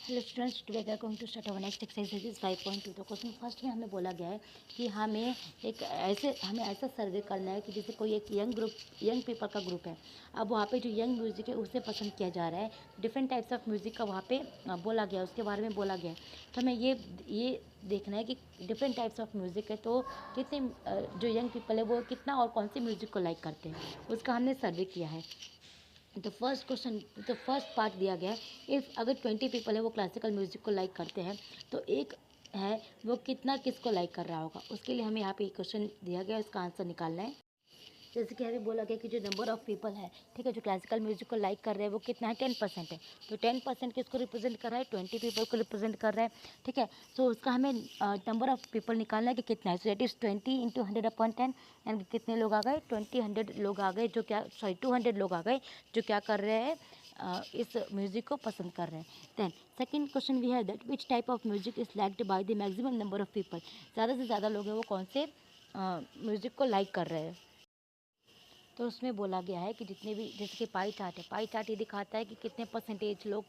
Hello students, today we are going to start our next exercise is 5.2। तो question first में हमें बोला गया है कि हमें ऐसा सर्वे करना है कि जैसे कोई एक यंग पीपल का ग्रुप है। अब वहाँ पे जो यंग म्यूज़िक है उसे पसंद किया जा रहा है। डिफरेंट टाइप्स ऑफ म्यूज़िक का वहाँ पे बोला गया है, उसके बारे में बोला गया है। तो हमें ये देखना है कि डिफरेंट टाइप्स ऑफ म्यूज़िक है तो कितने जो यंग पीपल है वो कितना और कौन सी म्यूज़िक को लाइक करते हैं, उसका हमने सर्वे किया है। तो फर्स्ट पार्ट दिया गया है, इफ़ अगर 20 पीपल है वो क्लासिकल म्यूज़िक को लाइक करते हैं तो एक है वो कितना किसको लाइक कर रहा होगा। उसके लिए हमें यहाँ पे एक क्वेश्चन दिया गया है, उसका आंसर निकालना है। जैसे कि अभी बोला गया कि जो नंबर ऑफ़ पीपल है, ठीक है, जो क्लासिकल म्यूजिक को लाइक कर रहे हैं वो कितना है, 10% है। तो 10% किसको रिप्रेजेंट कर रहा है, 20 पीपल को रिप्रेजेंट कर रहा है, ठीक है। तो उसका हमें नंबर ऑफ़ पीपल निकालना है कि कितना है। सो दैट इज़ 20 इंटू 100/10। एंड कितने लोग आ गए, 100 लोग आ गए जो क्या 200 लोग आ गए जो क्या कर रहे हैं, इस म्यूज़िक को पसंद कर रहे हैं। देन सेकंड क्वेश्चन वी है that which type of music is liked by the maximum number of people. ज़्यादा से ज़्यादा लोग हैं वो कौन से म्यूज़िक को लाइक कर रहे हैं। तो उसमें बोला गया है कि जितने भी, जैसे कि पाई चार्ट है, पाई चार्ट ये दिखाता है कि कितने परसेंटेज लोग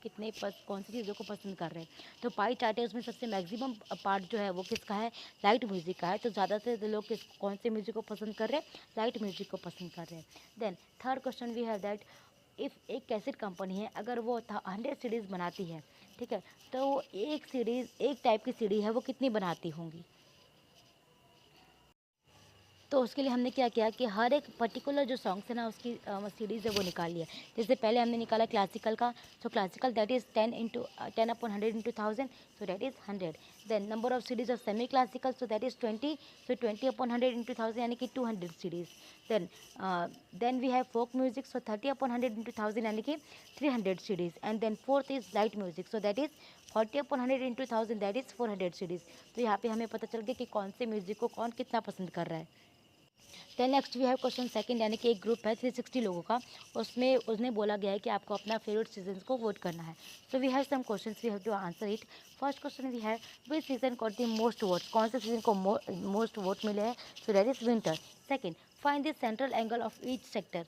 कौन सी चीज़ों को पसंद कर रहे हैं। तो पाई चार्ट है, उसमें सबसे मैक्सिमम पार्ट जो है वो किसका है, लाइट म्यूज़िक का है। तो ज़्यादा से लोग कौन से म्यूज़िक को पसंद कर रहे हैं, लाइट म्यूज़िक को पसंद कर रहे हैं। Then third question we have that if एक कैसेट कंपनी है अगर वो 100 सीडीज़ बनाती है, ठीक है, तो एक टाइप की सीडी है वो कितनी बनाती होंगी। तो उसके लिए हमने क्या किया कि हर एक पर्टिकुलर जो सॉन्ग्स है ना उसकी सीरीज़ है वो निकाल लिया। जैसे पहले हमने निकाला क्लासिकल का, so classical that is 10/100 into 1000, so that is 100। Then number of series of semi classical, so that is 20, so 20/100 into 1000 यानी कि 200 series. Then we have folk music, so 30/100 into 1000 यानी कि 300 series. And then fourth is light music, so that is 40/100 into 1000 that is 400 series. तो यहाँ पे हमें पता चल गया कि कौन से म्यूजिक को कौन कितना पसंद कर रहा है। Then next we have question second, यानी कि एक ग्रुप है 360 लोगों का, उसमें उसने बोला गया है कि आपको अपना फेवरेट सीजन को वोट करना है। So we have some questions, we have to answer it. First question we have which season got the most votes, कौन से सीजन को मोस्ट वोट मिले हैं। So that is winter. Second, find the central angle of each sector,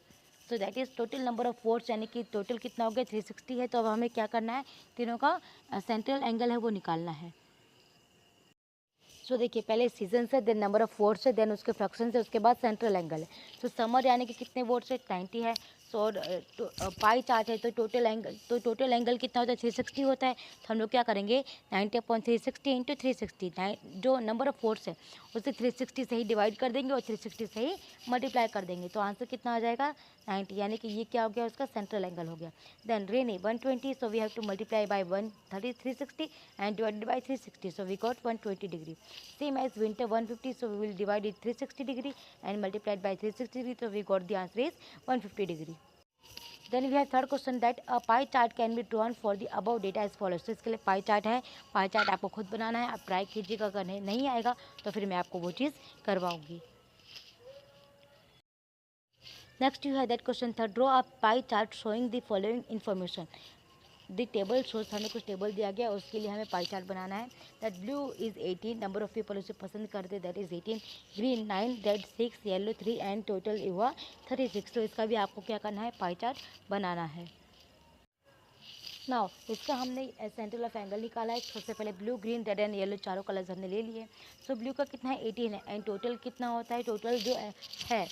so that is total number of votes, यानी कि total कितना हो गया 360 है। तो अब हमें क्या करना है, तीनों का सेंट्रल एंगल है वो निकालना है। सो देखिए, पहले सीजन से, देन नंबर ऑफ वोट्स है, देन उसके फ्रैक्शन से, उसके बाद सेंट्रल एंगल है। तो समर यानी कि कितने वोट्स है, 90 है। सो पाई चार्ट है तो टोटल एंगल कितना होता है, 360 होता है। तो हम लोग क्या करेंगे, 90/360 इंटू 360, जो नंबर ऑफ वोट्स है उसे 360 से ही डिवाइड कर देंगे और 360 से ही मल्टीप्लाई कर देंगे। तो आंसर कितना आ जाएगा, 90, यानी कि ये क्या हो गया, उसका सेंट्रल एंगल हो गया। Then rainy 120, so we have to multiply by 360 and divided by 360, so we got 120 degree. Same as winter 150, so we will divide it 360 degree and multiplied by 360 degree, so we got the answer is 150 degree. Then we have third question that a pie chart can be drawn for the above data as follows. तो इसके लिए pie chart है, pie chart आपको खुद बनाना है, आप try कीजिएगा, अगर नहीं आएगा तो फिर मैं आपको वो चीज़ करवाऊंगी। नेक्स्ट यू है that question third, draw a pie chart showing the following information. The table shows, हमें कुछ टेबल दिया गया, उसके लिए हमें पाई चार्ट बनाना है। That blue is 18, number of people उसे पसंद करते, that is 18। Green 9, red 6, yellow 3 and total हुआ 36। तो इसका भी आपको क्या करना है, पाई चार्ट बनाना है। नाउ इसका हमने सेंट्रल ऑफ एंगल निकाला है। सबसे पहले blue, green, red and yellow चारों कलर्स हमने ले लिए। सो ब्लू का कितना है, 18 है। एंड टोटल कितना होता है, टोटल जो है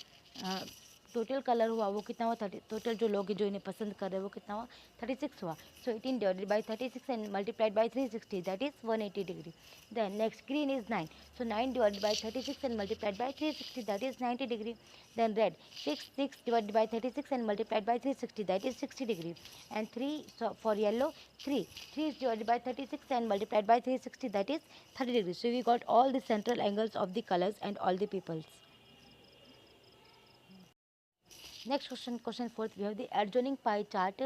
टोटल कलर हुआ वो कितना हुआ, 30। टोटल जो लोग जो इन्हें पसंद कर रहे हैं वो कितना हुआ, 36 हुआ। So 18 divided by 36 and multiplied by 360, that is 180 degree. Then next green is 9, so 9 divided by 36 and multiplied by 360, that is 90 degree. Then red 6 divided by 36 and multiplied by 360, that is 60 degree. And 3 for yellow, 3 is divided by 36 and multiplied by 360, that is 30 degrees. So we got all the central angles of the colors and all the peoples. Next question, question fourth, we have the adjoining pie chart.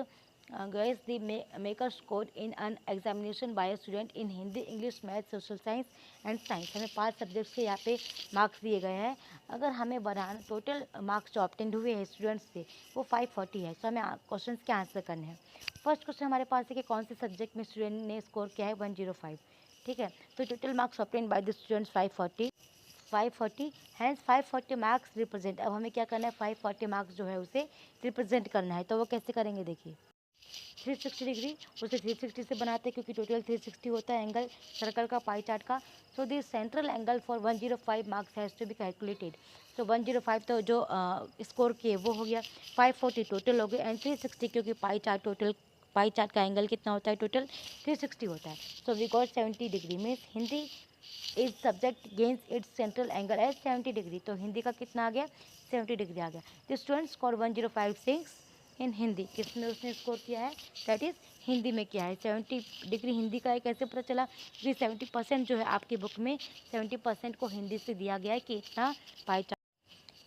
Guys, the maker scored in an examination by a student in Hindi, English, Math, Social Science and Science. हमें 5 subjects के यहाँ पे marks दिए गए हैं। अगर हमें बनाना, total marks जो ऑब्टेन हुए हैं स्टूडेंट्स से वो 540 है। तो हमें क्वेश्चन के आंसर करने हैं। फर्स्ट क्वेश्चन हमारे पास है कि कौन से सब्जेक्ट में स्टूडेंट ने स्कोर किया है 105, ठीक है। तो total marks obtain by the students 540, hence 540 marks represent. अब हमें क्या करना है, 540 मार्क्स जो है उसे रिप्रेजेंट करना है। तो वो कैसे करेंगे, देखिए। 360 डिग्री, उसे 360 से बनाते हैं क्योंकि टोटल 360 होता है एंगल सर्कल का पाई चार्ट का। So this central angle for 105 marks has to be calculated. तो 105 तो जो स्कोर किए वो हो गया, 540 टोटल हो गए, एंड 360 क्योंकि पाई चार्ट का एंगल कितना होता है टोटल 360 होता है। So we got 70 degree means Hindi is subject gains its central angle as 70 degree. तो हिंदी का कितना आ गया 70 डिग्री आ गया। द स्टूडेंट स्कोर 1056 इन हिंदी, किस में उसने स्कोर किया है, दैट इज़ हिंदी में किया है। 70 डिग्री हिंदी का है, कैसे पता चला, क्योंकि 70% जो है आपकी बुक में 70% को हिंदी से दिया गया है कि इतना pie chart.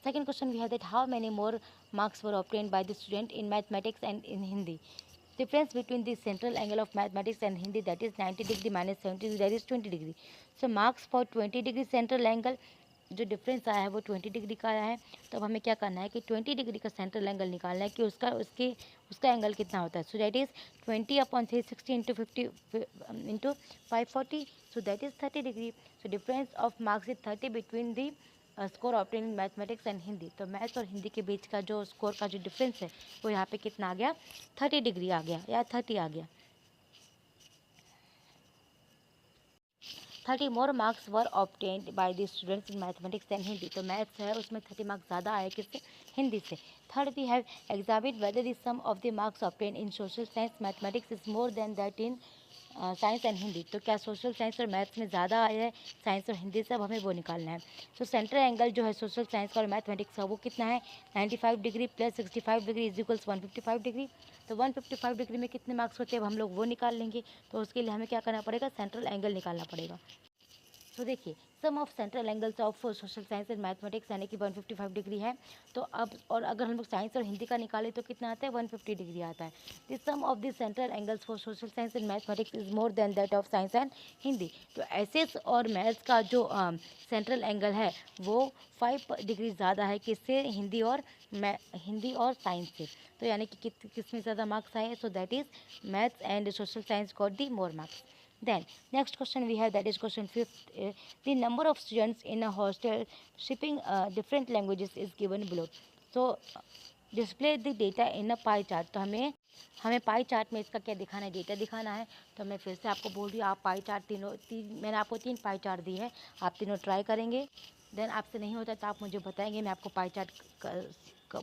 Second question we have that how many more marks were obtained by the student in mathematics and in Hindi. Difference between the central angle of mathematics and Hindi, that is 90 degree minus 70 degree, that is 20 degree. So marks for 20 degree central angle, जो difference आया है वो 20 degree का आया है। तो अब हमें क्या करना है कि 20 डिग्री का सेंट्रल एंगल निकालना है कि उसका एंगल कितना होता है। सो that is 20/360 into 50 into 540, so that is 30 degree. So difference of marks is 30 between the score obtain in mathematics and Hindi. तो मैथ्स और हिंदी के बीच का जो स्कोर का जो डिफरेंस है वो यहाँ पे कितना आ गया 30 डिग्री आ गया या 30 आ गया। 30 more marks were obtained by the students in mathematics and Hindi. तो मैथ्स है उसमें 30 मार्क्स ज़्यादा आए किससे, हिंदी से। Third we have examine whether the sum of the marks obtain in social science mathematics is more than that in science and Hindi. तो क्या social science और मैथ्स में ज़्यादा आया है साइंस और हिंदी से, अब हमें वो निकालना है। सो सेंट्रल एंगल जो है सोशल साइंस का और मैथमेटिक्स का वो कितना है 95 degree plus 65 degree is equals 155 degree. तो 155 डिग्री में कितने मार्क्स होते हैं अब हम लोग वो निकाल लेंगे। तो उसके लिए हमें क्या करना पड़ेगा, सेंट्रल एंगल निकालना पड़ेगा। तो देखिए sum of central angles of social science and mathematics यानी कि 155 डिग्री है। तो अब और अगर हम लोग साइंस और हिंदी का निकालें तो कितना आता है 150 डिग्री आता है। The sum of the central angles for social science and mathematics is more than that of science and Hindi. तो एसएस और मैथ्स का जो सेंट्रल एंगल है वो 5 डिग्री ज़्यादा है किससे, हिंदी और साइंस से। तो यानी कि किस में ज़्यादा मार्क्स आए, सो that is maths and social science got the more marks. Then next question we have, that is question 5th. The number of students in a hostel speaking different languages is given below. So display the data in a pie chart. तो हमें pie chart में इसका क्या दिखाना है, data दिखाना है। तो मैं फिर से आपको बोल रही हूँ, आप पाई चार्ट मैंने आपको 3 पाई चार्ट दी है, आप तीनों ट्राई करेंगे। देन आपसे नहीं होता तो आप मुझे बताएंगे, मैं आपको पाई चार्ट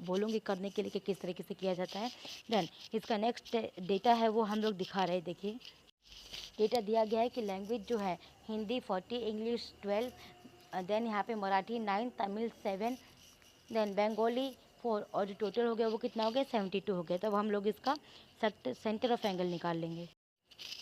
बोलूँगी करने के लिए कि किस तरीके से किया जाता है। देन इसका नेक्स्ट डेटा है वो हम लोग दिखा रहे हैं। देखिए डेटा दिया गया है कि लैंग्वेज जो है हिंदी 40, इंग्लिश 12, देन यहाँ पे मराठी 9, तमिल 7, देन बंगाली 4, और जो टोटल हो गया वो कितना हो गया 72 हो गया। तब हम लोग इसका सेंटर ऑफ एंगल निकाल लेंगे।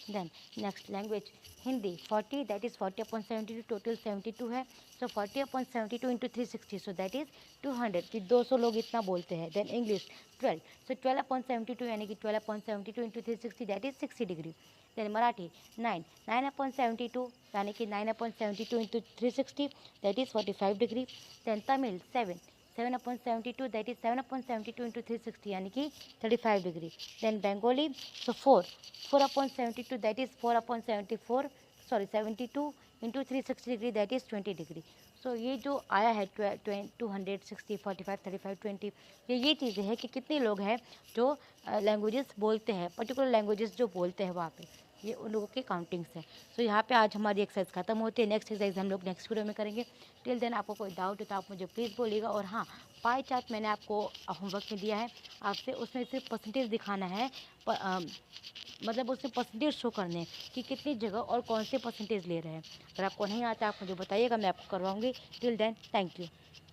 Then next language Hindi 40, that is 40/72, total 72 है। So 40/72 into 360, so that is 200 कि 200 लोग इतना बोलते हैं। देन इंग्लिश 12, सो 12/72 यानी कि 12/72 into 360, that is 60 degree. Then Marathi 9, 9/72 यानी कि 9/72 into 360, that is 45 degree. Then Tamil 7, 7/72 that is 7/72 into 360 यानी कि 35 degree. Then Bengali so 4/72 that is 4/74 sorry 72 into 360 degree that is 20 degree. So ये जो आया है 260, 45, 35, 20, ये चीज़ें हैं कि कितने लोग हैं जो लैंग्वेजेस बोलते हैं, पर्टिकुलर लैंग्वेजेस जो बोलते हैं वहाँ पे, ये उन लोगों की काउंटिंग्स है। सो यहाँ पे आज हमारी एक्सरसाइज खत्म होती है। नेक्स्ट एक्सरसाइज हम लोग नेक्स्ट वीडियो में करेंगे। टिल देन आपको कोई डाउट हो तो आप मुझे प्लीज़ बोलिएगा। और हाँ, पाई चार्ट मैंने आपको होमवर्क में दिया है, आपसे उसमें सिर्फ परसेंटेज दिखाना है, मतलब उसमें परसेंटेज शो करने हैं कि कितनी जगह और कौन से परसेंटेज ले रहे हैं। अगर आपको नहीं आता आप मुझे बताइएगा, मैं आपको करवाऊँगी। Till then thank you.